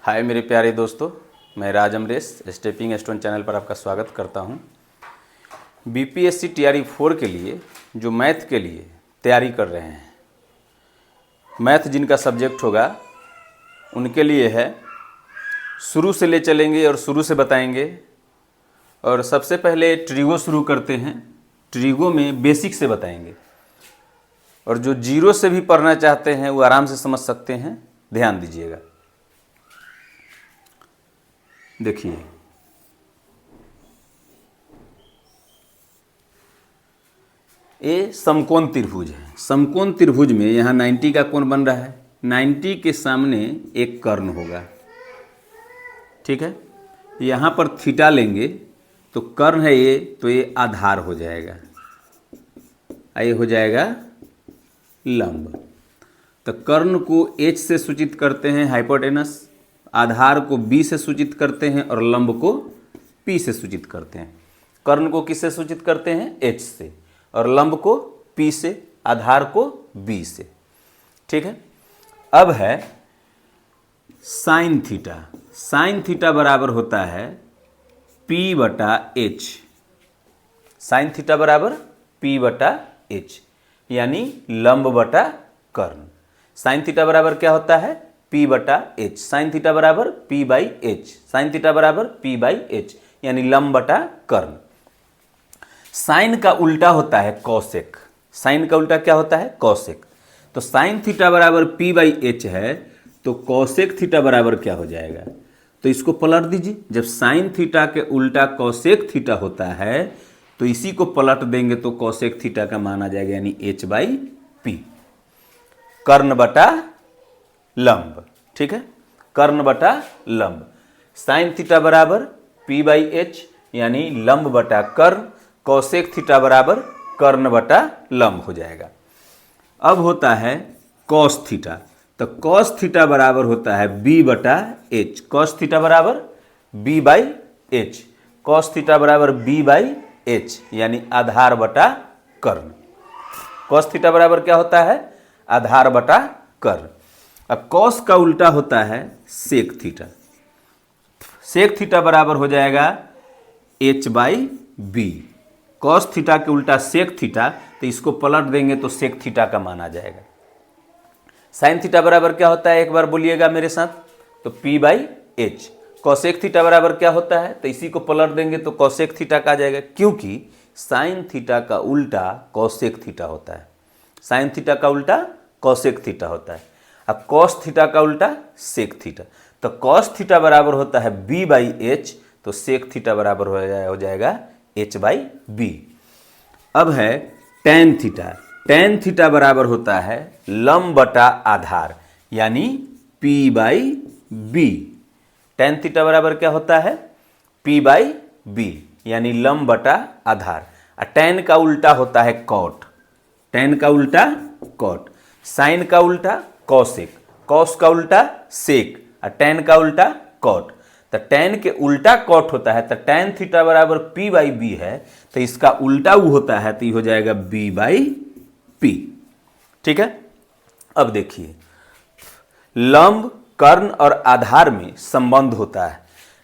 हाय मेरे प्यारे दोस्तों, मैं राज अमरेश स्टेपिंग स्टोन चैनल पर आपका स्वागत करता हूं। बीपीएससी टीआरई 4 के लिए जो मैथ के लिए तैयारी कर रहे हैं, मैथ जिनका सब्जेक्ट होगा उनके लिए है। शुरू से ले चलेंगे और शुरू से बताएंगे। और सबसे पहले ट्रिगो शुरू करते हैं। ट्रिगो में बेसिक से बताएंगे और जो जीरो से भी पढ़ना चाहते हैं वो आराम से समझ सकते हैं। ध्यान दीजिएगा। देखिए, ये समकोण त्रिभुज है। समकोण त्रिभुज में यहाँ 90 का कोण बन रहा है। 90 के सामने एक कर्ण होगा, ठीक है। यहाँ पर थीटा लेंगे तो कर्ण है ये, तो ये आधार हो जाएगा, ये हो जाएगा लंब। तो कर्ण को H से सूचित करते हैं हाइपोटेनस, आधार को B से सूचित करते हैं और लंब को P से सूचित करते हैं। कर्ण को किससे सूचित करते हैं? H से, और लंब को P से, आधार को B से, ठीक है। अब है साइन थीटा। साइन थीटा बराबर होता है P बटा H। साइन थीटा बराबर P बटा H, यानी लंब बटा कर्ण। साइन थीटा बराबर क्या होता है? P बटा H। साइन थीटा बराबर P by H। Sine theta बराबर P बाई H, यानी लंब बटा कर्ण। साइन का उल्टा होता है कॉसेक। साइन का उल्टा क्या होता है? कॉसेक। तो साइन थीटा बराबर P बाई H है, तो कॉसेक थीटा बराबर क्या हो जाएगा? तो इसको पलट दीजिए। जब साइन थीटा के उल्टा कॉसेक थीटा होता है तो इसी को पलट देंगे तो कॉसेक थीटा का मान आ जाएगा, यानी H बाई P। कर्ण बटा लंब, ठीक है। कर्ण बटा लंब। साइन थीटा बराबर P बाई H, यानी लंब बटा कर्ण। कॉसेक थीटा बराबर कर्ण बटा लंब हो जाएगा। अब होता है कॉस थीटा। तो कॉस थीटा बराबर होता है B बटा H। कॉस थीटा बराबर B by H। Cos theta बराबर B बाई H, यानी आधार बटा कर्ण। कॉस थीटा बराबर क्या होता है? आधार बटा कर्ण। अब कॉस का उल्टा होता है सेक थीटा। सेक थीटा बराबर हो जाएगा H by B। Cos theta के उल्टा सेक थीटा, तो इसको पलट देंगे तो सेक थीटा का मान आ जाएगा। साइन थीटा बराबर क्या होता है? एक बार बोलिएगा मेरे साथ। तो P by H। Cosec theta बराबर क्या होता है? तो इसी को पलट देंगे तो कॉसेक थीटा का आ जाएगा, क्योंकि साइन थीटा का उल्टा कॉसेक थीटा होता है। साइन थीटा का उल्टा कॉसेक थीटा होता है। अब कॉस थीटा का उल्टा सेक थीटा। तो कॉस थीटा बराबर होता है B बाई H, तो सेक थीटा बराबर हो जाएगा H बाई B। अब है टैन थीटा। टैन थीटा बराबर होता है लंब बटा आधार, यानी P by B। Tan theta बराबर क्या होता है? P बाई B, यानी लंब बटा आधार। टैन का उल्टा होता है कॉट। टैन का उल्टा कॉट। साइन का उल्टा कॉसेक। कॉस का उल्टा सेक, और टैन का उल्टा कॉट। तो टैन के उल्टा कॉट होता है, तो टैन थीटा बराबर P बाई B है, तो इसका उल्टा वो होता है, तो ये हो जाएगा B बाई P, ठीक है। अब देखिए, लंब, कर्ण और आधार में संबंध होता है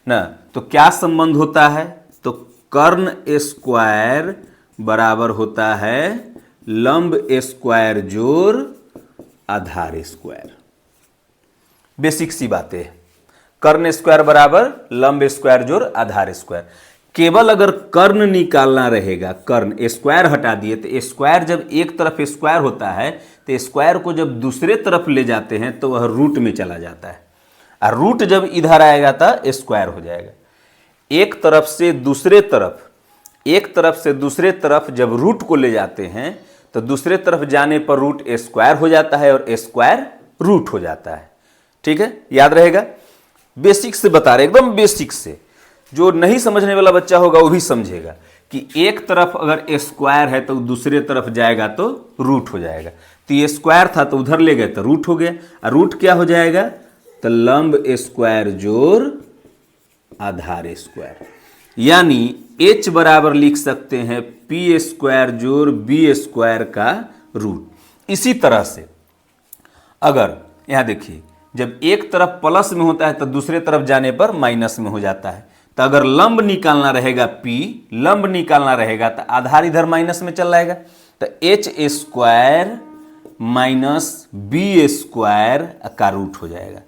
ना। तो क्या संबंध होता है? तो कर्ण स्क्वायर बराबर होता है लंब स्क्वायर जोड़ आधार स्क्वायर। बेसिक सी बातें है। कर्ण स्क्वायर बराबर लंब स्क्वायर जोड़ आधार स्क्वायर। केवल अगर कर्ण निकालना रहेगा, कर्ण स्क्वायर हटा दिए, तो स्क्वायर जब एक तरफ स्क्वायर होता है तो स्क्वायर को जब दूसरे तरफ ले जाते हैं तो वह रूट में चला जाता है, और रूट जब इधर आएगा तो स्क्वायर हो जाएगा। एक तरफ से दूसरे तरफ, एक तरफ से दूसरे तरफ जब रूट को ले जाते हैं तो दूसरे तरफ जाने पर रूट स्क्वायर हो जाता है और स्क्वायर रूट हो जाता है, ठीक है। याद रहेगा। बेसिक से बता रहे, एकदम बेसिक से। जो नहीं समझने वाला बच्चा होगा वो भी समझेगा कि एक तरफ अगर स्क्वायर है तो दूसरे तरफ जाएगा तो रूट हो जाएगा। तो ये स्क्वायर था तो उधर ले गए तो रूट हो गया, और रूट क्या हो जाएगा? तो लंब स्क्वायर जोड़ आधार स्क्वायर, यानी H बराबर लिख सकते हैं P स्क्वायर जोड़ B स्क्वायर का रूट। इसी तरह से अगर यहाँ देखिए जब एक तरफ प्लस में होता है तो दूसरे तरफ जाने पर माइनस में हो जाता है। तो अगर लंब निकालना रहेगा P, लंब निकालना रहेगा तो आधार इधर माइनस में चल जाएगा, तो H square minus B square का रूट हो जाएगा।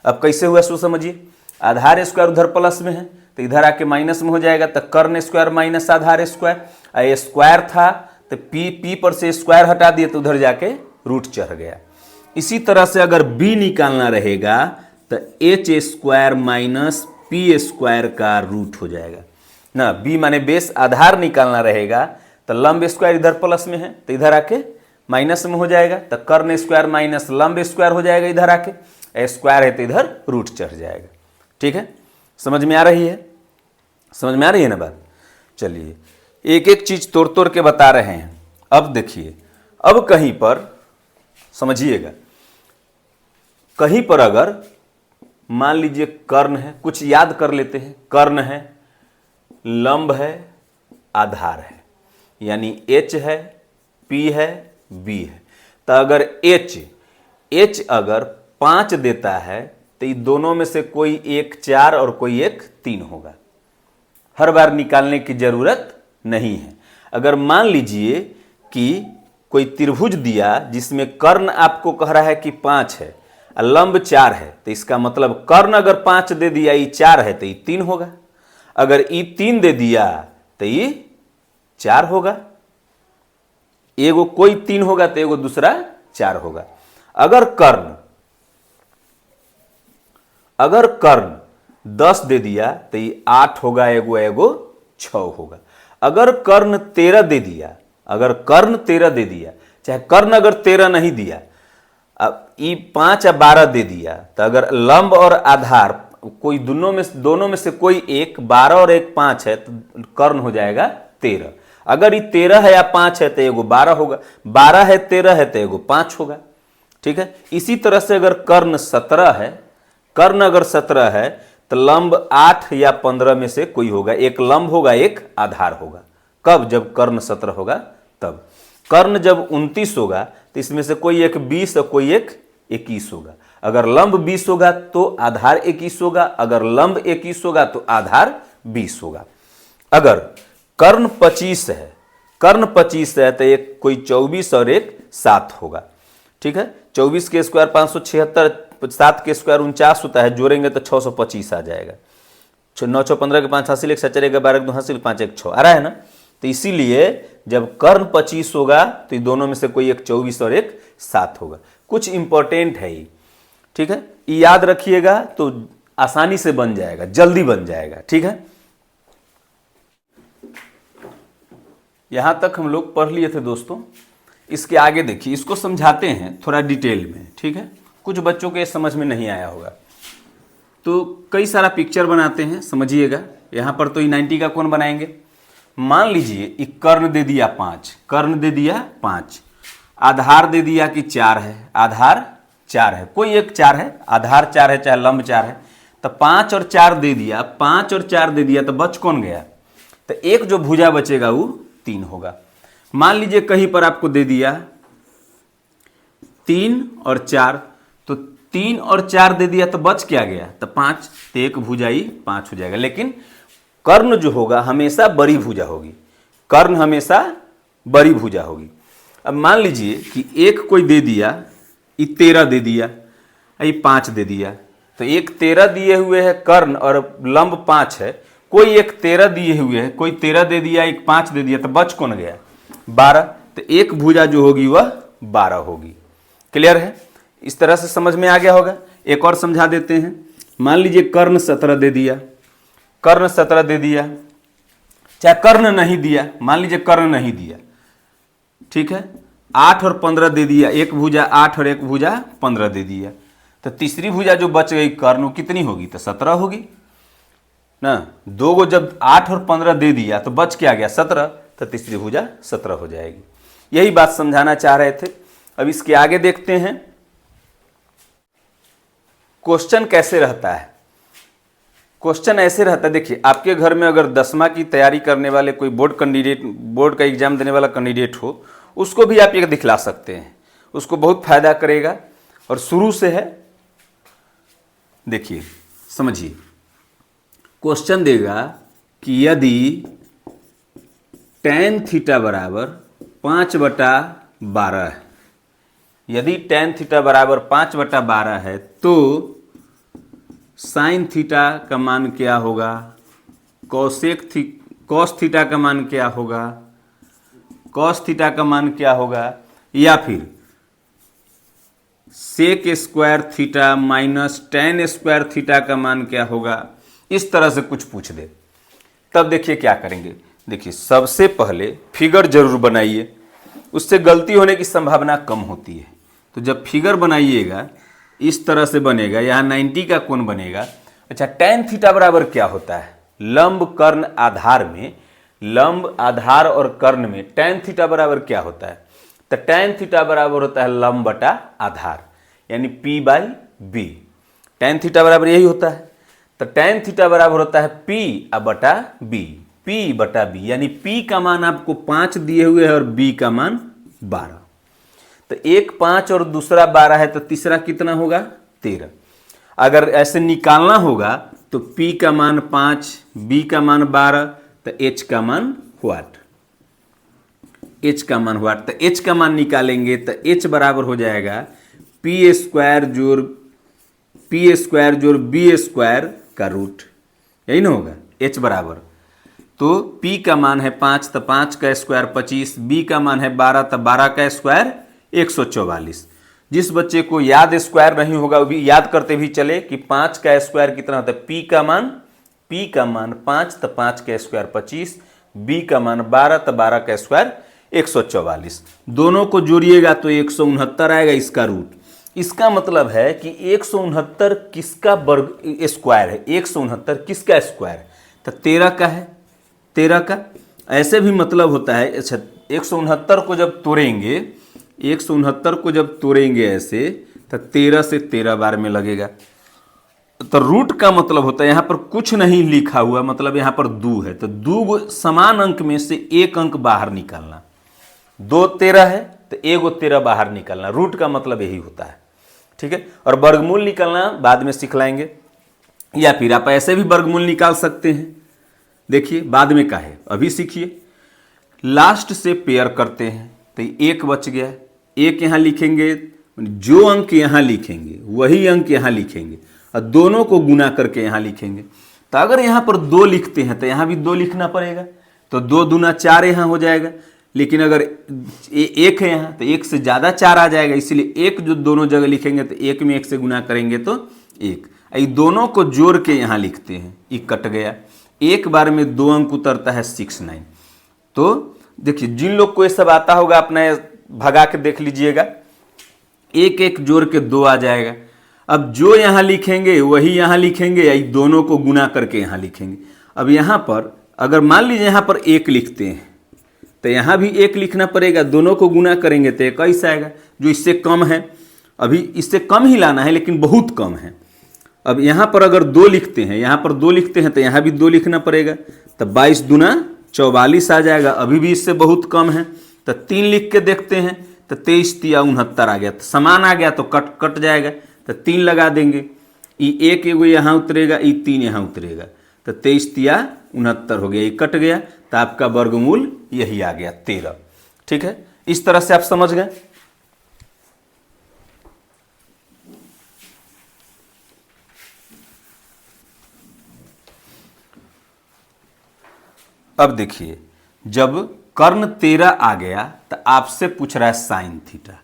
अब कैसे हुआ सो समझिए, आधार स्क्वायर उधर प्लस में है तो इधर आके माइनस में हो जाएगा, तो कर्ण स्क्वायर माइनस आधार स्क्वायर, स्क्वायर था तो पी पर से स्क्वायर हटा दिए तो उधर जाके रूट चढ़ गया। इसी तरह से अगर b निकालना रहेगा तो H square minus P square का रूट हो जाएगा ना। b माने बेस, आधार निकालना रहेगा तो लंब स्क्वायर इधर प्लस में है तो इधर आके माइनस में हो जाएगा, तो कर्ण स्क्वायर माइनस लंब स्क्वायर हो जाएगा, इधर आके स्क्वायर है तो इधर रूट चढ़ जाएगा। ठीक है, समझ में आ रही है, समझ में आ रही है ना बात। चलिए एक एक चीज तोड़ तोड़ के बता रहे हैं। अब देखिए, अब कहीं पर समझिएगा, कहीं पर अगर मान लीजिए कर्ण है, कुछ याद कर लेते हैं, कर्ण है, लंब है, आधार है, यानी h है, p है, b है। तो अगर h अगर 5 देता है तो ये दोनों में से कोई एक 4 और कोई एक 3 होगा। हर बार निकालने की जरूरत नहीं है। अगर मान लीजिए कि कोई त्रिभुज दिया जिसमें कर्ण आपको कह रहा है कि 5 है और लंब 4 है, तो इसका मतलब कर्ण अगर 5 दे दिया, ये 4 है तो ये 3 होगा। अगर ये 3 दे दिया तो ये 4 होगा। एगो कोई 3 होगा तो एगो दूसरा 4 होगा। अगर कर्ण 10 दे दिया तो ये 8 होगा, एगो 6 होगा। अगर कर्ण 13 दे दिया, चाहे कर्ण अगर 13 नहीं दिया, अब ये 5 या 12 दे दिया, तो अगर लंब और आधार कोई दोनों में से कोई एक 12 और एक 5 है तो कर्ण हो जाएगा 13। अगर ये 13 है या 5 है तो एगो 12 होगा, 12 है 13 है तो एगो 5 होगा। ठीक है, इसी तरह से अगर कर्ण अगर 17 है तो लंब 8 या 15 में से कोई होगा, एक लंब होगा एक आधार होगा। कब? जब कर्ण 17 होगा तब। कर्ण जब 29 होगा तो इसमें से कोई एक 20 और कोई एक 21 होगा। अगर लंब 20 होगा तो आधार 21 होगा, अगर लंब 21 होगा तो आधार 20 होगा। अगर कर्ण 25 है तो एक कोई 24 और एक 7 होगा। ठीक है, 24 के स्क्वायर 576, 7 के स्क्वायर 49 होता है, जोड़ेंगे तो 625 आ जाएगा। 9 6 15 के 5 हासिल, 1 7 4 12 2 हासिल, 5 1 6 आ रहा है ना। तो इसीलिए जब कर्ण 25 होगा तो ये दोनों में से कोई एक 24 और एक 7 होगा। कुछ इंपॉर्टेंट है ये, ठीक है, ये याद रखिएगा तो आसानी से बन जाएगा, जल्दी बन जाएगा। ठीक है, यहां तक हम लोग पढ़ लिए थे दोस्तों। इसके आगे देखिए, इसको समझाते हैं थोड़ा डिटेल में। ठीक है, कुछ बच्चों के समझ में नहीं आया होगा तो कई सारा पिक्चर बनाते हैं, समझिएगा। यहां पर तो 90 का कोण बनाएंगे। मान लीजिए एक कर्ण दे दिया 5, आधार दे दिया कि 4 है, आधार 4 है, कोई एक 4 है, आधार 4 है चाहे लंब 4 है, तो 5 और 4 दे दिया, 5 और 4 दे दिया तो बच कौन गया? तो एक जो भुजा बचेगा वो 3 होगा। मान लीजिए कहीं पर आपको दे दिया 3 और 4, तो 3 और 4 दे दिया तो बच क्या गया? तो 5, तो एक भुजा ही 5 हो जाएगा। लेकिन कर्ण जो होगा हमेशा बड़ी भुजा होगी, कर्ण हमेशा बड़ी भुजा होगी। अब मान लीजिए कि एक कोई दे दिया, ये 13 दे दिया, ये 5 दे दिया, तो एक 13 दिए हुए है कर्ण और लंब 5 है, कोई एक 13 दिए हुए है, कोई 13 दे दिया, एक 5 दे दिया, तो बच कौन गया? 12। तो एक भुजा जो होगी वह 12 होगी। क्लियर है? इस तरह से समझ में आ गया होगा। एक और समझा देते हैं। मान लीजिए कर्ण 17 दे दिया, चाहे कर्ण नहीं दिया, मान लीजिए कर्ण नहीं दिया, ठीक है, 8 और 15 दे दिया, एक भुजा 8 और एक भुजा 15 दे दिया, तो तीसरी भुजा जो बच गई कर्ण वो कितनी होगी? तो 17 होगी ना। दो गो जब 8 और 15 दे दिया तो बच क्या गया? 17, तो तीसरी भुजा 17 हो जाएगी। यही बात समझाना चाह रहे थे। अब इसके आगे देखते हैं क्वेश्चन कैसे रहता है। क्वेश्चन ऐसे रहता है, देखिए आपके घर में अगर 10वां की तैयारी करने वाले कोई बोर्ड का एग्जाम देने वाला कैंडिडेट हो, उसको भी आप ये दिखला सकते हैं, उसको बहुत फायदा करेगा। और शुरू से है, देखिए समझिए, क्वेश्चन देगा कि यदि tan थीटा बराबर 5/12 है, यदि tan थीटा बराबर 5/12 है तो साइन थीटा का मान क्या होगा, कॉस थीटा का मान क्या होगा, कॉस थीटा का मान क्या होगा, या फिर sec square theta minus tan square theta का मान क्या होगा। इस तरह से कुछ पूछ दे, तब देखिए क्या करेंगे। देखिए सबसे पहले फिगर जरूर बनाइए, उससे गलती होने की संभावना कम होती है। तो जब फिगर बनाइएगा इस तरह से बनेगा, यहाँ 90 का कोण बनेगा। अच्छा, tan थीटा बराबर क्या होता है, लंब कर्ण आधार में, लंब आधार और कर्ण में tan थीटा बराबर क्या होता है, तो tan थीटा बराबर होता है लंब बटा आधार, यानी P/B। tan थीटा बराबर यही होता है। तो tan थीटा बराबर होता है P/B, P/B, यानी P का मान आपको 5 दिए हुए है और B का मान 12। तो एक 5 और दूसरा 12 है, तो तीसरा कितना होगा, 13। अगर ऐसे निकालना होगा तो P का मान 5, B का मान 12, तो H का मान व्हाट, H का मान व्हाट, तो H का मान निकालेंगे तो H बराबर हो जाएगा P स्क्वायर जोड़ B स्क्वायर का रूट, यही ना होगा। H बराबर, तो P का मान है 5, तो 5 का स्क्वायर 25, B का मान है 12, तो 12 का स्क्वायर 144। जिस बच्चे को याद स्क्वायर नहीं होगा वो भी याद करते भी चले कि 5 का स्क्वायर कितना होता है, P का मान 5, तो 5 का स्क्वायर 25, B का मान 12, तो 12 का स्क्वायर 144। दोनों को जोड़िएगा तो 169 आएगा इसका रूट। इसका मतलब है कि 169 किसका वर्ग स्क्वायर है, 169 किसका स्क्वायर है, तो 13 का है, 13 का। ऐसे भी मतलब होता है। अच्छा, 169 को जब तोड़ेंगे, 169 को जब तोड़ेंगे ऐसे, तो 13 से 13 बार में लगेगा। तो रूट का मतलब होता है, यहाँ पर कुछ नहीं लिखा हुआ, मतलब यहाँ पर 2 है, तो 2 समान अंक में से एक अंक बाहर निकालना। 2 13 है तो 1 13 बाहर निकालना, रूट का मतलब यही होता है। ठीक है, और वर्गमूल निकालना बाद में सिखलाएंगे, या फिर आप ऐसे भी वर्गमूल निकाल सकते हैं। देखिए बाद में का है, अभी सीखिए। लास्ट से पेयर करते हैं तो 1 बच गया, 1 यहाँ लिखेंगे, जो अंक यहाँ लिखेंगे वही अंक यहाँ लिखेंगे और दोनों को गुना करके यहाँ लिखेंगे। तो अगर यहाँ पर 2 लिखते हैं तो यहाँ भी 2 लिखना पड़ेगा, तो 2 दूना 4 यहाँ हो जाएगा। लेकिन अगर 1 है यहाँ तो 1 से ज़्यादा 4 आ जाएगा, इसलिए 1 जो दोनों जगह लिखेंगे तो 1 में 1 से गुना करेंगे तो 1। ये दोनों को जोड़ के यहाँ लिखते हैं, ये कट गया। एक बार में 2 अंक उतरता है 6 9। तो देखिए जिन लोग को ये सब आता होगा अपना भगा के देख लीजिएगा, 1 1 जोड़ के 2 आ जाएगा। अब जो यहाँ लिखेंगे वही यहाँ लिखेंगे, या दोनों को गुना करके यहाँ लिखेंगे। अब यहाँ पर अगर मान लीजिए यहाँ पर 1 लिखते हैं तो यहाँ भी 1 लिखना पड़ेगा, दोनों को गुना करेंगे तो 21 आएगा, जो इससे कम है। अभी इससे कम ही लाना है लेकिन बहुत कम है। अब यहाँ पर अगर 2 लिखते हैं, यहाँ पर 2 लिखते हैं तो यहाँ भी 2 लिखना पड़ेगा, तो 22 दूना 44 आ जाएगा, अभी भी इससे बहुत कम है। तो 3 लिख के देखते हैं तो 23 तिया 69 आ गया, तो समान आ गया तो कट जाएगा, तो 3 लगा देंगे। ये 1 एगो यहाँ उतरेगा, ये 3 यहाँ उतरेगा, तो 23 तिया 69 हो गया, ये कट गया, तो आपका वर्गमूल यही आ गया 13। ठीक है, इस तरह से आप समझ गए। अब देखिए जब कर्ण 13 आ गया तो आपसे पूछ रहा है साइन थीटा।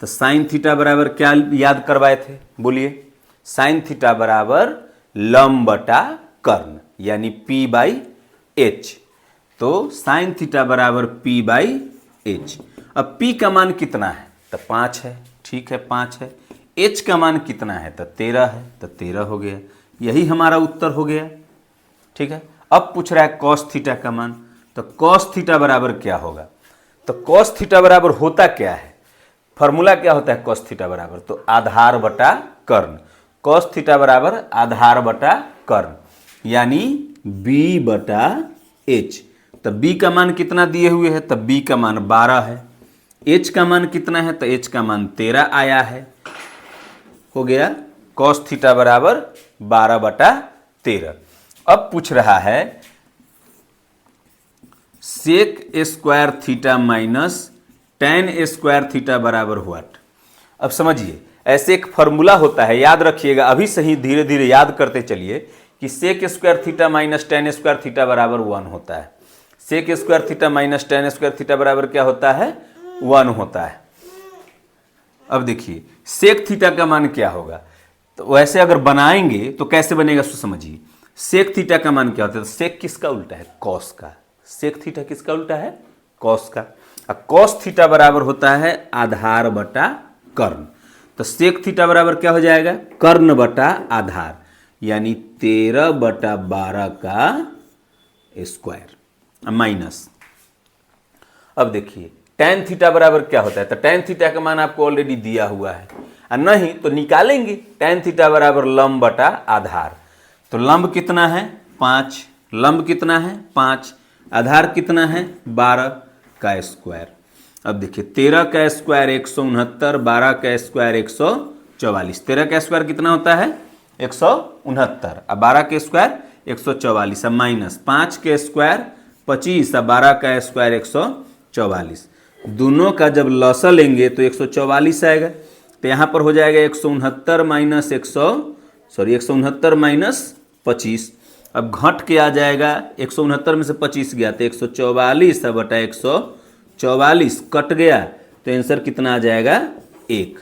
तो साइन थीटा बराबर क्या याद करवाए थे, बोलिए। साइन थीटा बराबर लंब बटा कर्ण, यानी P/H। तो साइन थीटा बराबर P/H। अब P का मान कितना है, तो 5 है, ठीक है 5 है। H का मान कितना है, तो 13 है, तो 13 हो गया, यही हमारा उत्तर हो गया। ठीक है, अब पूछ रहा है कॉस थीटा का मान। तो कॉस थीटा बराबर क्या होगा, तो कॉस थीटा बराबर होता क्या है, फॉर्मूला क्या होता है कॉस थीटा बराबर, तो आधार बटा कर्ण। कॉस थीटा बराबर आधार बटा कर्ण, यानी B/H। तो B का मान कितना दिए हुए है, तो B का मान 12 है। H का मान कितना है, तो H का मान 13 आया है, हो गया कॉस थीटा बराबर 12/13। अब पूछ रहा है sec square theta minus tan square theta बराबर व्हाट। अब समझिए, ऐसे एक फॉर्मूला होता है, याद रखिएगा, अभी से ही धीरे धीरे याद करते चलिए कि sec square theta minus tan square theta बराबर 1 होता है। Sec square theta minus tan square theta बराबर क्या होता है? 1 होता है। अब देखिए सेक थीटा का मान क्या होगा, तो वैसे अगर बनाएंगे तो कैसे बनेगा सो समझिए। सेक थीटा का मान क्या होता है? तो सेक किसका उल्टा है? कॉस का। सेक थीटा किसका उल्टा है? कॉस का। और कॉस थीटा बराबर होता है आधार बटा कर्ण। तो सेक थीटा बराबर क्या हो जाएगा? कर्ण बटा आधार, यानी 13/12 का स्क्वायर माइनस। अब देखिए टेन थीटा बराबर क्या होता है? तो टेन थीटा का मान आपको ऑलरेडी दिया हुआ है, और नहीं तो निकालेंगे। टेन थीटा बराबर लंब बटा आधार। तो लंब कितना है? 5। लंब कितना है? 5। आधार कितना है? 12 का स्क्वायर। अब देखिए 13 का स्क्वायर 169, 12 का स्क्वायर 144। 13 का स्क्वायर कितना होता है? 169, और 12 के स्क्वायर 144, अब माइनस 5 के स्क्वायर 25 और 12 का स्क्वायर 144। दोनों का जब लसा लेंगे तो 144 आएगा। तो यहाँ पर हो जाएगा 169 माइनस 169 माइनस 25। अब घट के आ जाएगा, 169 में से 25 गया तो 144 बटा 144 कट गया, तो आंसर कितना आ जाएगा? 1।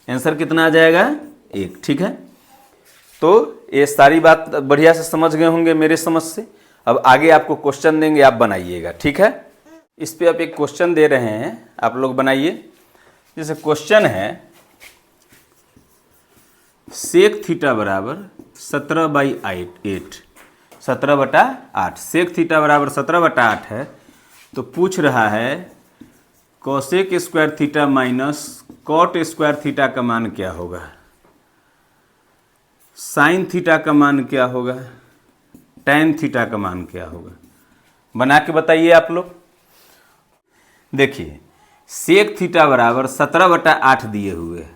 आंसर कितना आ जाएगा? 1। ठीक है, तो ये सारी बात बढ़िया से समझ गए होंगे मेरे समझ से। अब आगे आपको क्वेश्चन देंगे, आप बनाइएगा। ठीक है, इस पे आप एक क्वेश्चन दे रहे हैं, आप लोग बनाइए। जैसे क्वेश्चन है सेक थीटा बराबर 17/8, 17/8। सेक थीटा बराबर 17/8 है, तो पूछ रहा है cosec square theta minus cot square theta का मान क्या होगा, साइन थीटा का मान क्या होगा, टैन थीटा का मान क्या होगा। बना के बताइए आप लोग। देखिए सेक थीटा बराबर 17/8 दिए हुए है।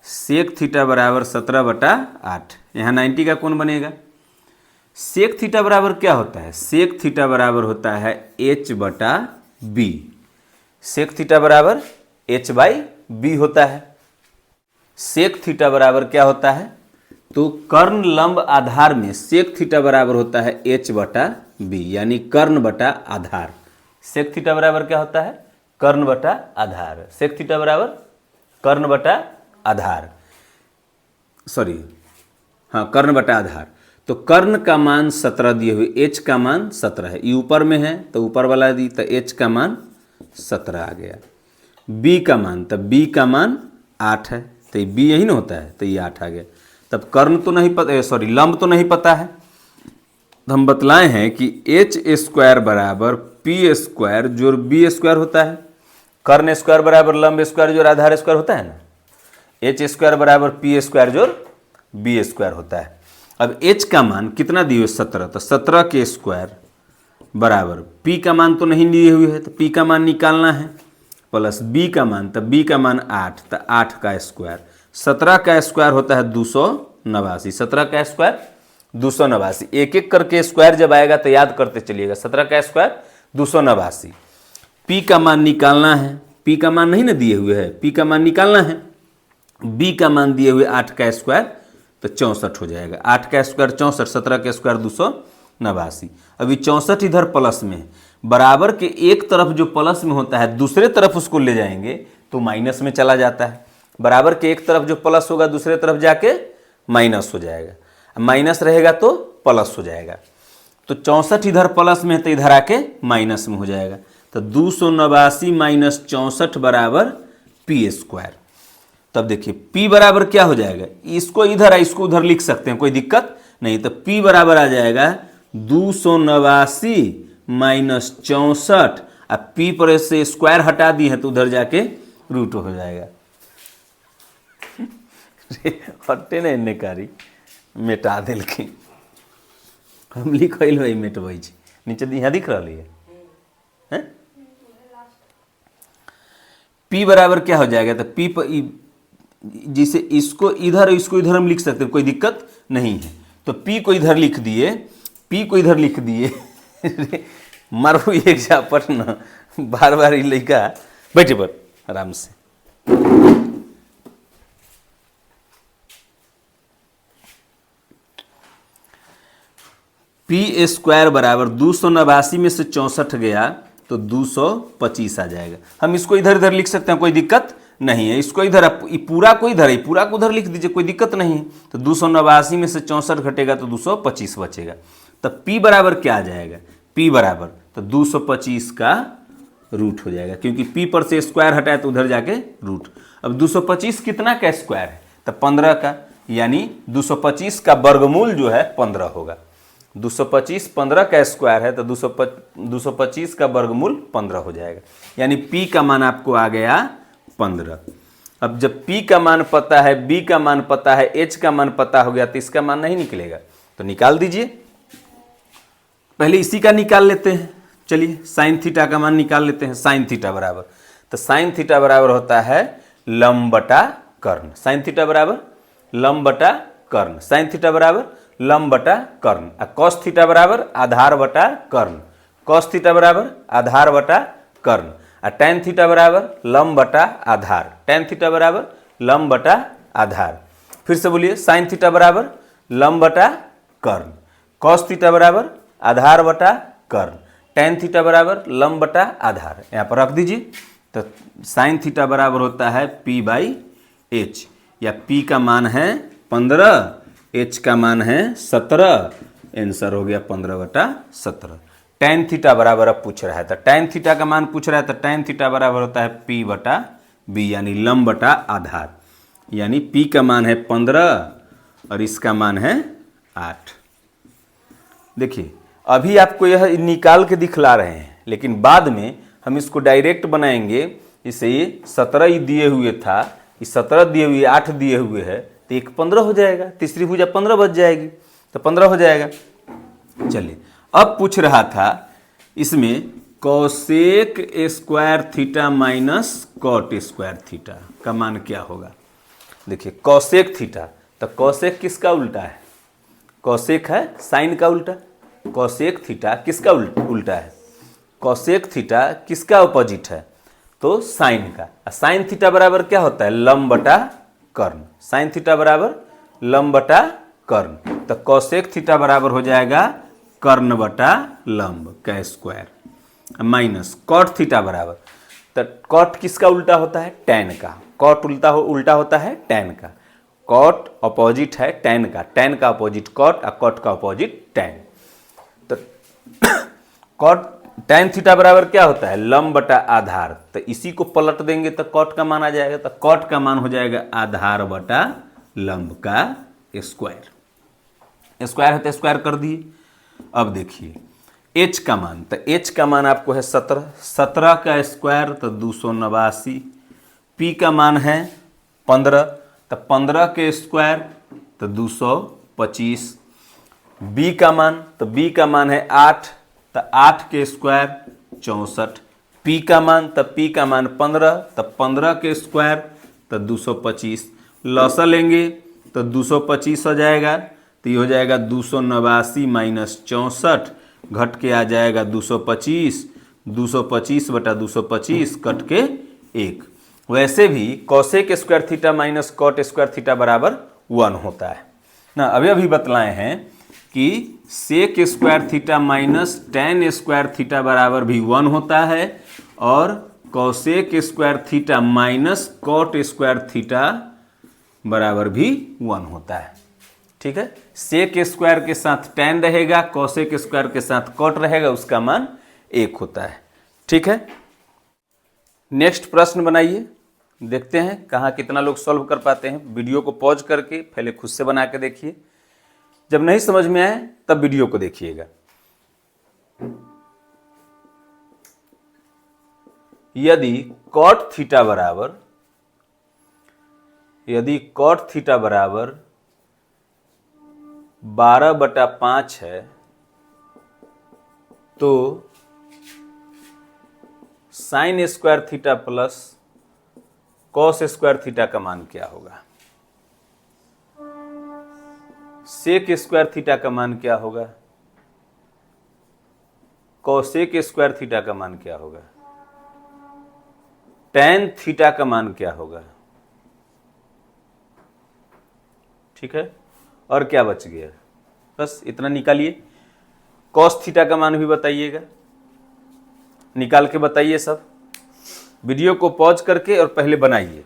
सेक थीटा बराबर 17/8, यहाँ 90 का कौन बनेगा? सेक थीटा बराबर क्या होता है? सेक थीटा बराबर होता है h/b। सेक थीटा बराबर h/b होता है। सेक थीटा बराबर क्या होता है? तो कर्ण लंब आधार में सेक थीटा बराबर होता है h/b, यानी कर्ण बटा आधार। सेक थीटा बराबर क्या होता है? कर्ण बटा आधार। सेक थीटा बराबर कर्ण बटा आधार, सॉरी, हाँ, कर्ण बटा आधार। तो कर्ण का मान 17 दिए हुए, h का मान 17 है, ये ऊपर में है तो ऊपर वाला दी, तो h का मान 17 आ गया। b का मान, तब b का मान 8 है, तो ये b यही ना होता है, तो ये 8 आ गया। तब कर्ण तो नहीं पता, सॉरी लंब तो नहीं पता है, तो हम बतलाए हैं कि h स्क्वायर बराबर p स्क्वायर जोड़ b स्क्वायर होता है। कर्ण स्क्वायर बराबर लंब स्क्वायर जोड़ आधार स्क्वायर होता है ना। h स्क्वायर बराबर p स्क्वायर जोड़ b स्क्वायर होता है। अब h का मान कितना दिए हुए? 17, तो 17 के स्क्वायर बराबर p का मान तो नहीं दिए हुए है, तो p का मान निकालना है, प्लस b का मान, तो b का मान 8, तो 8 का स्क्वायर। 17 का स्क्वायर होता है 289। 17 का स्क्वायर 289। एक एक करके स्क्वायर जब आएगा तो याद करते चलिएगा। 17 का स्क्वायर 289। p का मान निकालना है, p का मान नहीं ना दिए हुए है, p का मान निकालना है। b का मान दिए हुए 8 का स्क्वायर, तो 64 हो जाएगा। 8 का स्क्वायर 64, 17 का स्क्वायर 289। अभी 64 इधर प्लस में है, बराबर के एक तरफ जो प्लस में होता है दूसरे तरफ उसको ले जाएंगे तो माइनस में चला जाता है। बराबर के एक तरफ जो प्लस होगा दूसरे तरफ जाके माइनस हो जाएगा, माइनस रहेगा तो प्लस हो जाएगा। तो 64 इधर प्लस में है तो इधर आके माइनस में हो जाएगा। तो 289 माइनस 64 बराबर p स्क्वायर। तब देखिए p बराबर क्या हो जाएगा? इसको इधर इसको उधर लिख सकते हैं, कोई दिक्कत नहीं। तो p बराबर आ जाएगा 289 माइनस 64, अब p पर से स्क्वायर हटा दी है तो उधर जाके रूट हो जाएगा। हटे ना इन्ने कारी मेटा दिल की हम लिखल भाई मेटबै छी नीचे यहाँ दिख रहा है। p बराबर क्या हो जाएगा? तो p पर जिसे इसको इधर हम लिख सकते हैं, कोई दिक्कत नहीं है। तो P को इधर लिख दिए, P को इधर लिख दिए मारो एक झापट न, बार बार ही लड़का बैठे पर आराम से। पी स्क्वायर बराबर 289 में से 64 गया तो 225 आ जाएगा। हम इसको इधर इधर लिख सकते हैं, कोई दिक्कत नहीं है। इसको इधर पूरा को इधर है, पूरा को उधर लिख दीजिए, कोई दिक्कत नहीं है। तो 289 में से 64 घटेगा तो 225 बचेगा। तब P बराबर क्या आ जाएगा? P बराबर तो 225 का रूट हो जाएगा, क्योंकि P पर से स्क्वायर हटाए तो उधर जाके रूट। अब 225 कितना का स्क्वायर है? तो 15 का, यानी 225 का वर्गमूल जो है 15 होगा। 225 15 का स्क्वायर है तो 225 का वर्गमूल 15 हो जाएगा, यानी P का मान आपको आ गया 15। अब जब P का मान पता है, B का मान पता है, H का मान पता हो गया तो इसका मान नहीं निकलेगा, तो निकाल दीजिए। पहले इसी का निकाल लेते हैं, चलिए साइन थीटा का मान निकाल लेते हैं। साइन थीटा बराबर, तो साइन थीटा बराबर होता है लंब बटा कर्ण। साइन थीटा बराबर लंब बटा कर्ण, साइन थीटा बराबर लंब बटा कर्ण। कॉस थीटा बराबर आधार बटा कर्ण, कॉस थीटा बराबर आधार बटा कर्ण। टैन थीटा बराबर लंब बटा आधार, टैन थीटा बराबर लंब बटा आधार। फिर से बोलिए, साइन थीटा बराबर लंब बटा कर्ण, कॉस थीटा बराबर आधार बटा कर्ण, टैन थीटा बराबर लंब बटा आधार। यहाँ पर रख दीजिए। तो साइन थीटा बराबर होता है P/H, या P का मान है 15, H का मान है 17, आंसर हो गया 15/17। टैन थीटा बराबर अब पूछ रहा है, तो टैन थीटा का मान पूछ रहा है, तो टैन थीटा बराबर होता है P/B, यानी लंब बटा आधार। यानी P का मान है 15 और इसका मान है 8। देखिए अभी आपको यह निकाल के दिखला रहे हैं, लेकिन बाद में हम इसको डायरेक्ट बनाएंगे। इसे ये 17 ही दिए हुए था, ये 17 दिए हुए, 8 दिए हुए है, तो एक 15 हो जाएगा, तीसरी भुजा 15 बच जाएगी, तो 15 हो जाएगा। चलिए अब पूछ रहा था इसमें cosec square theta minus cot square theta का मान क्या होगा। देखिए कॉसेक थीटा, तो कॉसेक किसका उल्टा है? कॉसेक है साइन का उल्टा। कॉसेक थीटा किसका उल्टा है? कॉसेक थीटा किसका अपोजिट है? तो साइन का। साइन थीटा बराबर क्या होता है? लंब बटा कर्ण। साइन थीटा बराबर लंब बटा कर्ण, तो कॉसेक थीटा बराबर हो जाएगा कर्ण बटा लंब का स्क्वायर, माइनस कॉट थीटा बराबर, तो कॉट किसका उल्टा होता है? टैन का। कॉट उल्टा होता है टैन का। कॉट अपोजिट है टैन का, टैन का अपोजिट कॉट और कॉट का अपोजिट टैन। तो कॉट टैन थीटा बराबर क्या होता है? लंब बटा आधार, तो इसी को पलट देंगे तो कॉट का मान आ जाएगा, तो कॉट का मान हो जाएगा आधार बटा लंब का स्क्वायर। स्क्वायर है तो स्क्वायर कर दिए। अब देखिए H का मान, तो H का मान आपको है 17, 17 का स्क्वायर तो 289। P का मान है 15, तो 15 के स्क्वायर तो 225। B का मान, तो B का मान है 8, तो 8 के स्क्वायर 64। P का मान, तो P का मान 15, तो 15 के स्क्वायर तो 225। लॉसा लेंगे तो 225 हो जाएगा, तो ये हो जाएगा 289 माइनस 64, घट के आ जाएगा 225। 225 बटा 225 कट के 1। वैसे भी cosec square theta minus cot square theta बराबर 1 होता है ना। अभी बतलाए हैं कि sec square theta minus tan square theta बराबर भी 1 होता है, और cosec square theta minus cot square theta बराबर भी 1 होता है। ठीक है, सेक स्क्वायर के साथ टैन रहेगा, कॉसेक स्क्वायर के साथ कॉट रहेगा, उसका मान 1 होता है। ठीक है, नेक्स्ट प्रश्न बनाइए, देखते हैं कहाँ कितना लोग सॉल्व कर पाते हैं। वीडियो को पॉज करके पहले खुद से बना के देखिए, जब नहीं समझ में आए तब वीडियो को देखिएगा। यदि कॉट थीटा बराबर 12/5 है, तो sign square theta plus cos square theta का मान क्या होगा? सेक स्क्वायर थीटा का मान क्या होगा? कोसेक स्क्वायर थीटा का मान क्या होगा? टेन थीटा का मान क्या होगा? ठीक है, और क्या बच गया? बस इतना निकालिए। कॉस थीटा का मान भी बताइएगा, निकाल के बताइए सब। वीडियो को पॉज करके और पहले बनाइए।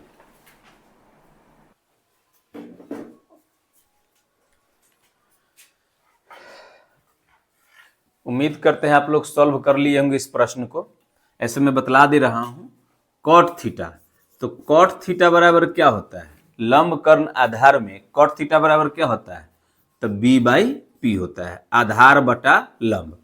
उम्मीद करते हैं आप लोग सॉल्व कर लिए होंगे इस प्रश्न को। ऐसे मैं बतला दे रहा हूं। कॉट थीटा, तो कॉट थीटा बराबर क्या होता है? लंब कर्ण आधार में कॉट थीटा बराबर क्या होता है? तो बी बाई पी होता है, आधार बटा लंब।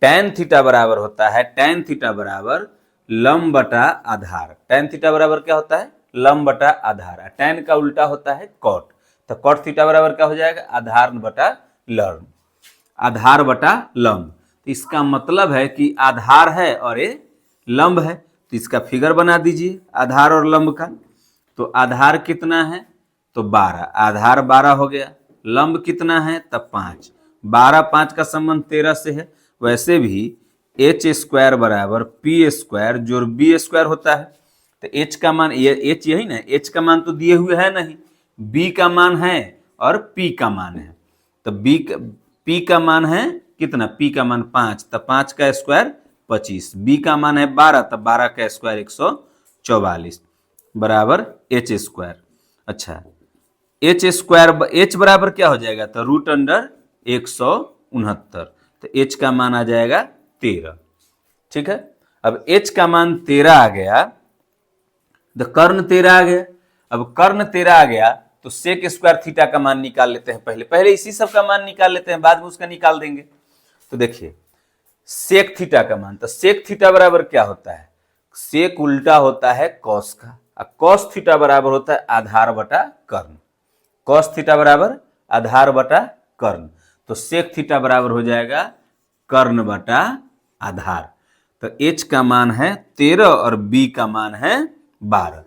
टेन थीटा बराबर होता है, टेन थीटा बराबर लंब बटा आधार। टेन थीटा बराबर क्या होता है? लंब बटा आधार। टेन का उल्टा होता है कॉट, तो कॉट थीटा बराबर क्या हो जाएगा? आधार बटा लंब, आधार बटा लंब। तो इसका मतलब है कि आधार है और ये लंब है, तो इसका फिगर बना दीजिए आधार और लंब का। तो आधार कितना है? तो 12, आधार 12 हो गया। लंब कितना है? तब 5, 12 5 का संबंध 13 से है। वैसे भी एच स्क्वायर बराबर पी स्क्वायर जो बी स्क्वायर होता है। तो एच का मान, ये एच यही ना, एच का मान तो दिए हुए है नहीं, बी का मान है और पी का मान है। तो पी का मान है कितना? पी का मान 5, तो 5 का स्क्वायर 25। बी का मान है 12, तो 12 का स्क्वायर 144 बराबर एच स्क्वायर। अच्छा, एच स्क्वायर एच बराबर क्या हो जाएगा? तो रूट अंडर 169, तो एच का मान आ जाएगा 13। ठीक है, अब एच का मान 13 आ गया, तो कर्ण 13 आ गया। अब कर्ण 13 आ गया तो सेक स्क्वायर थीटा का मान निकाल लेते हैं। पहले इसी सब का मान निकाल लेते हैं, बाद में उसका निकाल देंगे। तो देखिए सेक थीटा का मान, तो सेक थीटा बराबर क्या होता है? सेक उल्टा होता है कॉस का, और कॉस थीटा बराबर होता है आधार बटा कर्ण। कॉस थीटा बराबर आधार बटा कर्ण, तो सेक थीटा बराबर हो जाएगा कर्ण बटा आधार। तो एच का मान है 13 और बी का मान है 12,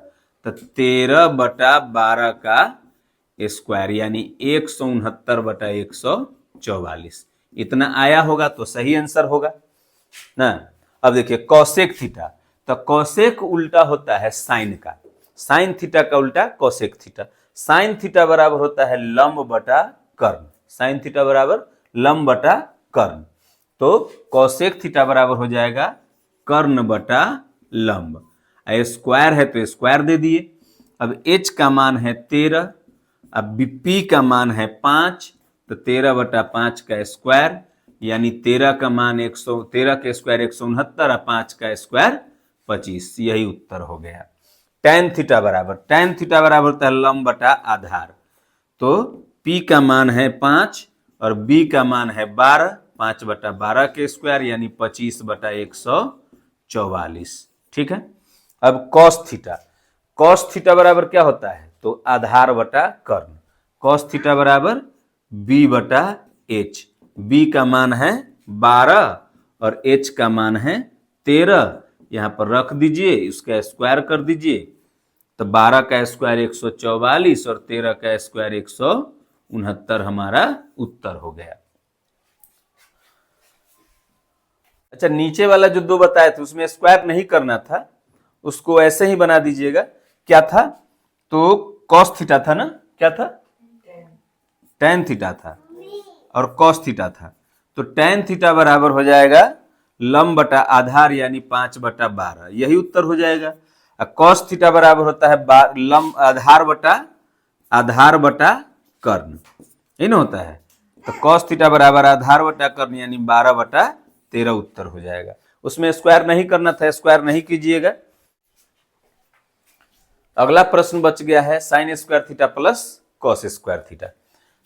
तो 13 बटा 12 का स्क्वायर यानी 169 बटा 144 इतना आया होगा, तो सही आंसर होगा ना। अब देखिए कौसेक थीटा, तो कौसेक उल्टा होता है साइन का, साइन थीटा का उल्टा कौसेक थीटा। साइन थीटा बराबर होता है लंब बटा कर्ण, साइन थीटा बराबर लंब बटा कर्ण। तो कौसेक थीटा बराबर हो जाएगा कर्ण बटा लंब। स्क्वायर है तो स्क्वायर दे दिए। अब एच का मान है 13, अब पी का मान है 5, तो 13 बटा 5 का स्क्वायर यानी 13 का मान 13 के स्क्वायर 169 और 5 का स्क्वायर 25, यही उत्तर हो गया। टेन थीटा बराबर होता है लंब बटा आधार। तो P का मान है 5 और B का मान है 12, 5 बटा 12 के स्क्वायर यानी 25 बटा 144। ठीक है, अब कॉस थीटा बराबर क्या होता है? तो आधार बटा कर्ण। कॉस थीटा बराबर B बटा H, B का मान है 12 और H का मान है 13, यहां पर रख दीजिए, इसका स्क्वायर कर दीजिए, तो 12 का स्क्वायर 144 और 13 का स्क्वायर 169 हमारा उत्तर हो गया। अच्छा, नीचे वाला जो दो बताए थे उसमें स्क्वायर नहीं करना था, उसको ऐसे ही बना दीजिएगा। क्या था? तो कॉस थीटा था ना, क्या था? टेन थीटा था और कॉस थीटा था। तो टेन थीटा बराबर हो जाएगा लंब बटा आधार यानी 5 बटा 12, यही उत्तर हो जाएगा। कॉस थीटा बराबर होता है लंब आधार बटा कर्ण, यही ना होता है। तो कॉस थीटा बराबर आधार बटा कर्ण यानी 12 बटा 13 उत्तर हो जाएगा। उसमें स्क्वायर नहीं करना था, स्क्वायर नहीं कीजिएगा। अगला प्रश्न बच गया है sign square theta plus cos square theta.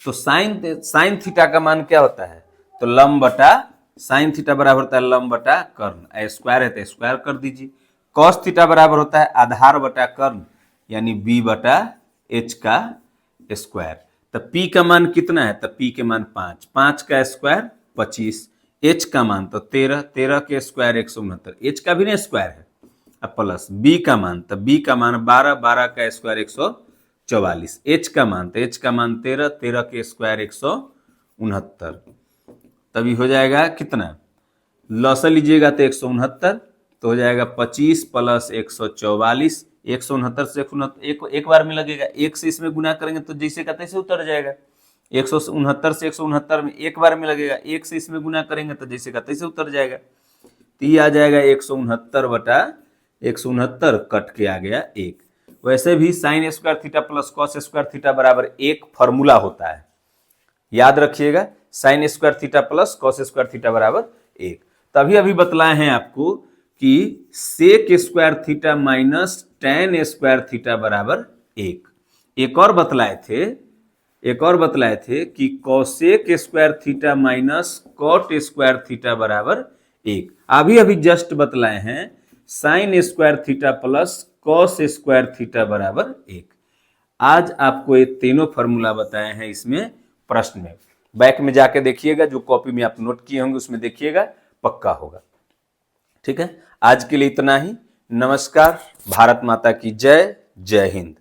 तो साइन थीटा का मान क्या होता है? तो लंब बटा, साइन थीटा बराबर होता है लंब बटा कर्ण, स्क्वायर है तो स्क्वायर कर दीजिए। कॉस थीटा बराबर होता है आधार बटा कर्ण यानी b बटा h का स्क्वायर। तो p का मान कितना है? तो p के मान 5, 5 का स्क्वायर 25, h का मान तो 13, 13 के स्क्वायर 169, h का भी ना स्क्वायर है, प्लस बी का मान, तब बी का मान 12, 12 का स्क्वायर 144, एच का मान, तो एच का मान 13, 13 के स्क्वायर 169, तभी हो जाएगा कितना, लसा लीजिएगा तो 169, तो हो जाएगा 25 प्लस 144, 169 से एक बार में लगेगा, एक से इसमें गुना करेंगे तो जैसे का तैसे उतर जाएगा, 169 से 169 में एक बार में लगेगा, एक से इसमें गुना करेंगे तो जैसे का तैसे उतर जाएगा, तो ये आ जाएगा 169 बटा 169, कट के आ गया 1। वैसे भी sine square theta plus cos square theta बराबर 1 फॉर्मूला होता है, याद रखिएगा, sine square theta plus cos square theta बराबर 1। तभी अभी बतलाए हैं आपको कि sec square theta minus tan square theta बराबर 1। एक और बतलाए थे कि cosec square theta minus cot square theta बराबर 1। अभी जस्ट बतलाए हैं sine square theta plus cos square theta बराबर 1। आज आपको ये तीनों फॉर्मूला बताए हैं इसमें प्रश्न में, बैक में जाके देखिएगा, जो कॉपी में आप नोट किए होंगे उसमें देखिएगा, पक्का होगा। ठीक है, आज के लिए इतना ही। नमस्कार, भारत माता की जय, जय हिंद।